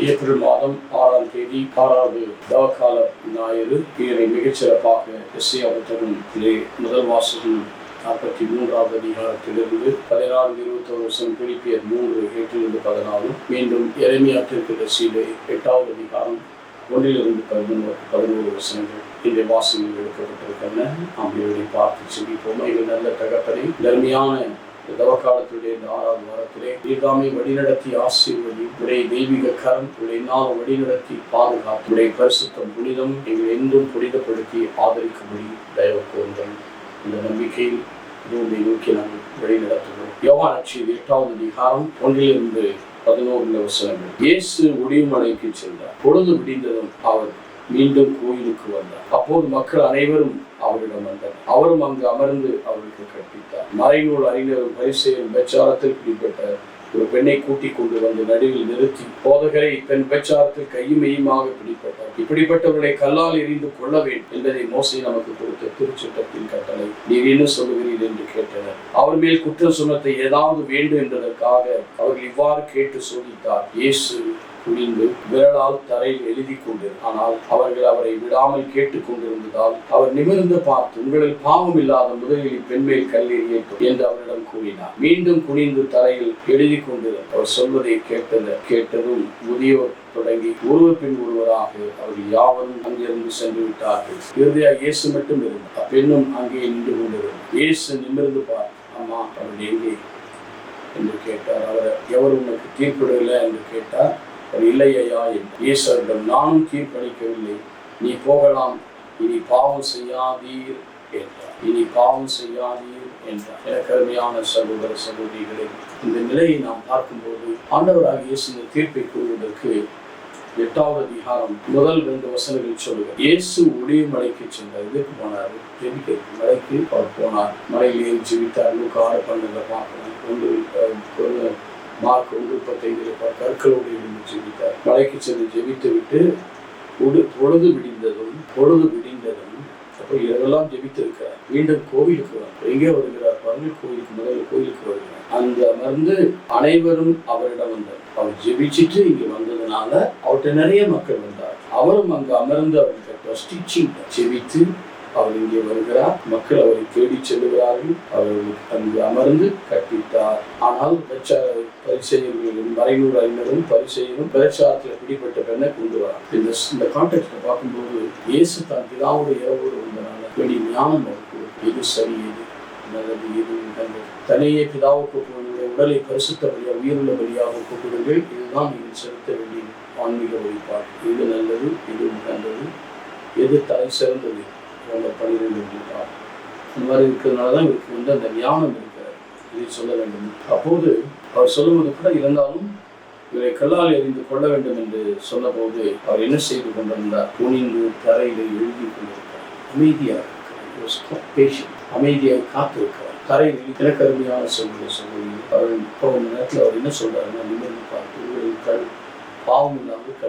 April மாதம் 6ஆம் தேதி 6வது தவக்கால ஞாயிறு. இதனை மிகச்சிறப்பாக எஸ்ஐயா புத்தகத்திலே முதல் வாசகம் 43வது அதிகாரத்திலிருந்து 16-21 பிலிப்பியர் 3:8-14, மீண்டும் எரேமியா தீர்க்கதரிசியிலே 8வது அதிகாரம் 1-11 வசனங்கள் இந்த வாசகங்கள் எடுக்கப்பட்டிருக்கின்றன. நாம் இவரை பார்த்து சிந்திப்போம். இது நல்ல தகப்பனை தர்மியான தவக்காலத்துடைய இந்த 6வது வாரத்திலே நீர்தாமை வழிநடத்தி ஆசீர்வதி, உடைய தெய்வீக கரம் உடைய நாள் வழிநடத்தி பாதுகாத்து, உடைய பரிசுத்தம் புனிதம் எங்களை என்றும் புனிதப்படுத்தி ஆதரிக்கும்படி தயவு கூறுங்கள். இந்த நம்பிக்கையில் உங்களை நோக்கி நாங்கள் வழிநடத்துகிறோம். யோவான் நற்செய்தி 8வது அதிகாரம் 1-11 வசனங்கள். இயேசு ஒளிமலைக்கு சென்றார். பொழுது விடிந்ததும் அவர் மீண்டும் கோயிலுக்கு வந்தார். அப்போது மக்கள் அனைவரும் அவரிடம் வந்தனர். அவரும் அங்கு அமர்ந்து அவருக்கு கற்பித்தார். மறைநூல் அறிஞரும் பரிசேயரும் விபச்சாரத்தில் பிடிபட்ட ஒரு பெண்ணை கூட்டிக் கொண்டு வந்து நடுவில் நிறுத்தி, போதகரை பெண் விபச்சாரத்தில் கையும் மெய்யுமாக பிடிப்பட்டார். இப்படிப்பட்டவர்களை கல்லால் எறிந்து கொள்ள வேண்டும் என்பதை மோசே நமக்கு கொடுத்த திருச்சட்டத்தின் கட்டளை. நீர் என்ன சொல்லுகிறீர் என்று கேட்டனர். அவர் மேல் குற்றம் சுமத்த ஏதாவது வேண்டும் என்பதற்காக அவர்கள் இவ்வாறு கேட்டு சோதித்தார். இயேசு குனிந்து விரலால் தரையில் எழுதி கொண்டிருந்தார். ஆனால் அவர்கள் அவரை விடாமல் கேட்டுக் கொண்டிருந்ததால் அவர் நிமிர்ந்து பார்த்து, உங்களில் பாவம் இல்லாத முதலில் பெண்மேல் கல்லெறியட்டும் என்று அவரிடம் கூறினார். மீண்டும் குனிந்து தரையில் எழுதி கொண்டிருந்தார். அவர் சொல்வதை கேட்டதும் முதியோர் தொடங்கி ஒருவர் பின் ஒருவராக அவர்கள் யாவரும் அங்கிருந்து சென்று விட்டார்கள். இறுதியாக இயேசு மட்டும் இருந்தார். அப்பெண்ணும் அங்கே நின்று கொண்டிருந்தார். இயேசு நிமிர்ந்து பார்த்து, அம்மா அவள் எங்கே என்று கேட்டார். அவர் எவர் உனக்கு தீர்ப்பிடவில்லை என்று கேட்டார். இல்லை ஐயா என்று. இயேசுவிடம், நானும் தீர்ப்பளிக்கவில்லை, நீ போகலாம், இனி பாவம் செய்யாதீர் என்றார். இனி பாவம் செய்யாதீர் என்றார். எனக்கு அருமையான சகோதர சகோதரிகளே, இந்த நிலையை நாம் பார்க்கும்போது ஆண்டவராக இயேசு இந்த தீர்ப்பை கூறுவதற்கு 8வது அதிகாரம் முதல் 2 வசனங்கள் சொல்லுவார். இயேசு ஒளிமலைக்கு சென்றார். எதுக்கு போனார்? ஜெபிக்க மலைக்கு அவர் போனார். மலையில் ஏறி ஜெபித்தார். லூக்கா 6:12 பார்க்கலாம். மார்க் 1:35 கற்களோடு இருந்து ஜெபித்தார். மலைக்கு சென்று ஜெபித்து விட்டு பொழுது விடிந்ததும் அப்போ இரவெல்லாம் ஜெபித்து இருக்கிறார். மீண்டும் கோவிலுக்கு வந்தார். எங்கே வருகிறார் பாருங்கள், முதல்ல கோவிலுக்கு வருகிறார். அந்த அமர்ந்து அனைவரும் அவரிடம் வந்தார். அவர் ஜெபிச்சுட்டு இங்கே வந்ததுனால அவர்கிட்ட நிறைய மக்கள் வந்தார். அவரும் அங்கு அமர்ந்து அவருக்கு ஜெபித்து அவர் இங்கே வருகிறார். மக்கள் அவரை தேடி செல்லுகிறார்கள். அவர்கள் அங்கு அமர்ந்து கற்பித்தார். ஆனால் பரிசேயர்களும் மறைநூல் அறிஞரும் பரிசேயரும் பிரச்சாரத்தில் பிடிப்பட்ட பெண்ணை கொண்டு வரார். இந்த கான்டெக்ட்ல பார்க்கும்போது இயேசு தான் பிதாவுடைய இரவோடு வந்தனால வெளி ஞானம் அவருக்கு எது சரி, எது நல்லது, எது உண்டது. தனியே பிதாவுக்கு உங்களுடைய உடலை பரிசுத்த வழியாக உயிருள்ள வழியாக கூப்பிடுங்கள். இதுதான் நீங்கள் செலுத்த வேண்டிய ஆன்மீக வழிபாடு. எது நல்லது, எது உண்டது, எது தலை சிறந்தது, 12 இந்த மாதிரி இருக்கிறதுனால தான் இவருக்கு அந்த ஞானம் இருக்கிறார். இதை சொல்ல வேண்டும். அப்போது அவர் சொல்லுவது கூட இருந்தாலும் இவரை கல்லால் எறிந்து கொள்ள வேண்டும் என்று சொன்ன போது அவர் என்ன செய்து கொண்டிருந்தார்? குனிந்து தரையில எழுதி கொண்டிருக்கிறார். அமைதியாக இருக்கிறார். அமைதியாக காத்திருக்கிறார். தரையில் எனக்கு அருமையான சொல்லி அவர் போகும் நேரத்தில் அவர் என்ன சொல்றாருன்னா, நிமிர்ந்து பார்த்து பாவம் இல்லாமல்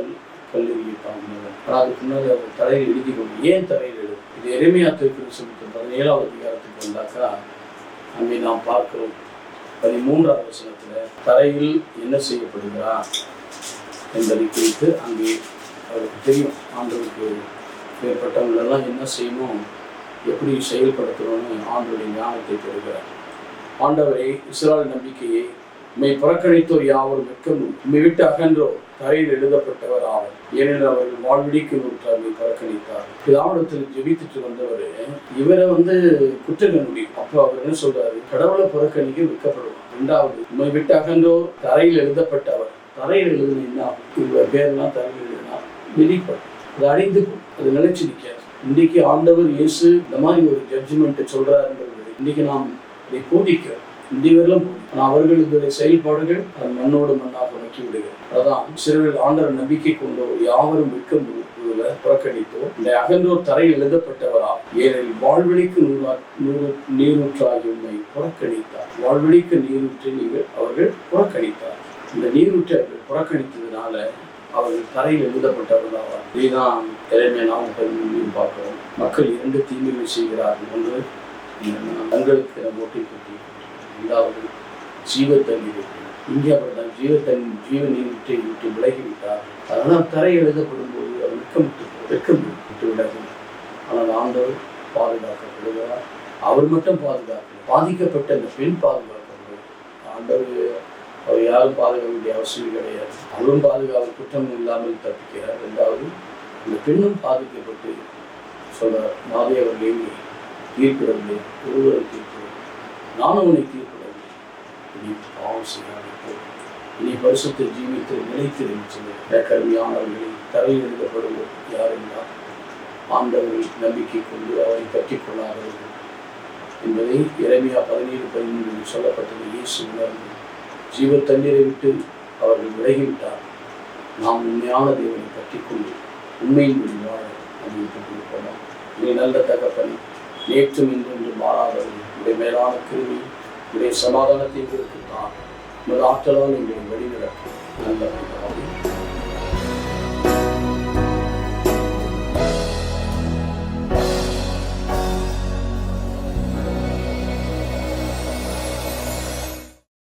கல்லெறியை பாவம். ஆனால் அதுக்கு முன்னாடி அவர் தரையில் எழுதி கொண்டு, ஏன் தரையில் எழுது? இது எரேமியா தீர்க்கதரிசி 17வது அதிகாரத்துக்கு வந்தாக்கா அங்கே நாம் பார்க்கிறோம் 13வது வசனத்துல தரையில் என்ன செய்யப்படுகிறார் என்பதை குறித்து அங்கே அவருக்கு தெரியும். ஆண்டவருக்கு ஏற்பட்டவங்களெல்லாம் என்ன செய்யணும், எப்படி செயல்படுத்தணும்னு ஆண்டவருடைய ஞானத்தை பெறுகிறார். ஆண்டவரை, இஸ்ராயல் நம்பிக்கையை உம்மை புறக்கணித்தோர் யாவரும் வெட்கமும், உம்மை விட்டு அகன்றோர் தரையில் எழுதப்பட்டவர் ஆவர். ஏனெனில் அவர்கள் வாழ்விடிக்கு நூற்றாண்டை புறக்கணித்தார். பிதாவிடத்தில் ஜெபித்துட்டு வந்தவர் இவரை குற்றம் முடியும். அப்போ அவர் என்ன சொல்றாரு? கடவுளை புறக்கணிக்க விற்கப்படுவார். 2வது, உம்மை விட்டு அகன்றோர் தரையில் எழுதப்பட்டவர். தரையில் எழுதுன என்ன ஆகும்? இவங்க பேரெல்லாம் தரையில் எழுதினா மிதிப்படும், அது அழிந்து போகும், அது நிலைச்சு நிற்காது. இன்னைக்கு ஆண்டவர் இயேசு இந்த மாதிரி ஒரு ஜட்ஜ்மெண்ட் சொல்றாருன்றது இன்னைக்கு நாம் அதை போதிக்கிறோம். இந்தியவர்களும் அவர்களுடைய செயல்பாடுகள் அது மண்ணோடு மண்ணாக நோக்கி விடுகிறது. அதான் சிறுவில் ஆண்டவர் நம்பிக்கை கொண்டோர் யாவரும் விற்க புறக்கணித்தோ இந்த அகன்றோர் தரையில் எழுதப்பட்டவரா. ஏனெனில் வாழ்வெளிக்கு நீரூற்றாகி உண்மை புறக்கணித்தார். வாழ்வெளிக்கு நீரூற்றை அவர்கள் புறக்கணித்தார். இந்த நீரூற்றை அவர்கள் புறக்கணித்ததுனால அவர்கள் தரையில் எழுதப்பட்டவர்களாவார். இதுதான் எரேமியா 4:13 பார்க்கிறோம். மக்கள் 2 தீமைகள் செய்கிறார்கள். ஒன்று, தங்களுக்கு ஓட்டை கட்டி, 2வது ஜீவ தண்ணீர். இங்கே அப்படிதான் ஜீவனின் விட்டு விலகிவிட்டார். அதனால் தரை எழுதப்படும் போது அவர் வெட்கம் விட்டு விடாது. ஆனால் ஆண்டவர் பாதுகாக்கப்படுகிறார். அவர் மட்டும் பாதிக்கப்பட்ட அந்த பெண் பாதுகாக்கப்படுகிறார். ஆண்டவர் அவர் யாரும் பாதுகாக்க வேண்டிய அவசியம் கிடையாது. அவரும் குற்றம் இல்லாமல் தப்பிக்கிறார். ரெண்டாவது அந்த பெண்ணும் பாதிக்கப்பட்டு சொல்றார், மாதே அவர்கள் எங்கே தீர்ப்பிடவில்லை, ஒருவரும் தீர்ப்பிடவில்லை, நானும் உன்னை தீர்ப்பிடவில்லை, இனி பாவம் செய்யாமல் இனி பரிசுத்த ஜீவித்து நிலைத்திருந்த கருமையானவர்களை தரையில் எழுதப்படுவோம் யார் என்றால் ஆண்டவரை நம்பிக்கை கொண்டு அவரை பற்றி கொள்ளாதவர்கள் என்பதை எரேமியா 17:13 சொல்லப்பட்டது. இயேசு உணர்ந்து ஜீவ தண்ணீரை விட்டு அவர்கள் விலகிவிட்டார். நாம் உண்மையான தேவனை பற்றி கொண்டு உண்மையின் வழி வாழ அறிவித்துக் கொடுப்போமா? நீ நல்ல தகப்பனை நேற்றும் இன்று மாறாதவர்கள் உடைய மேலான கிருமி உடைய சமாதானத்தை எங்களுக்கு தான் உமது ஆற்றலால் எங்களை வழிநடத்தும் நல்ல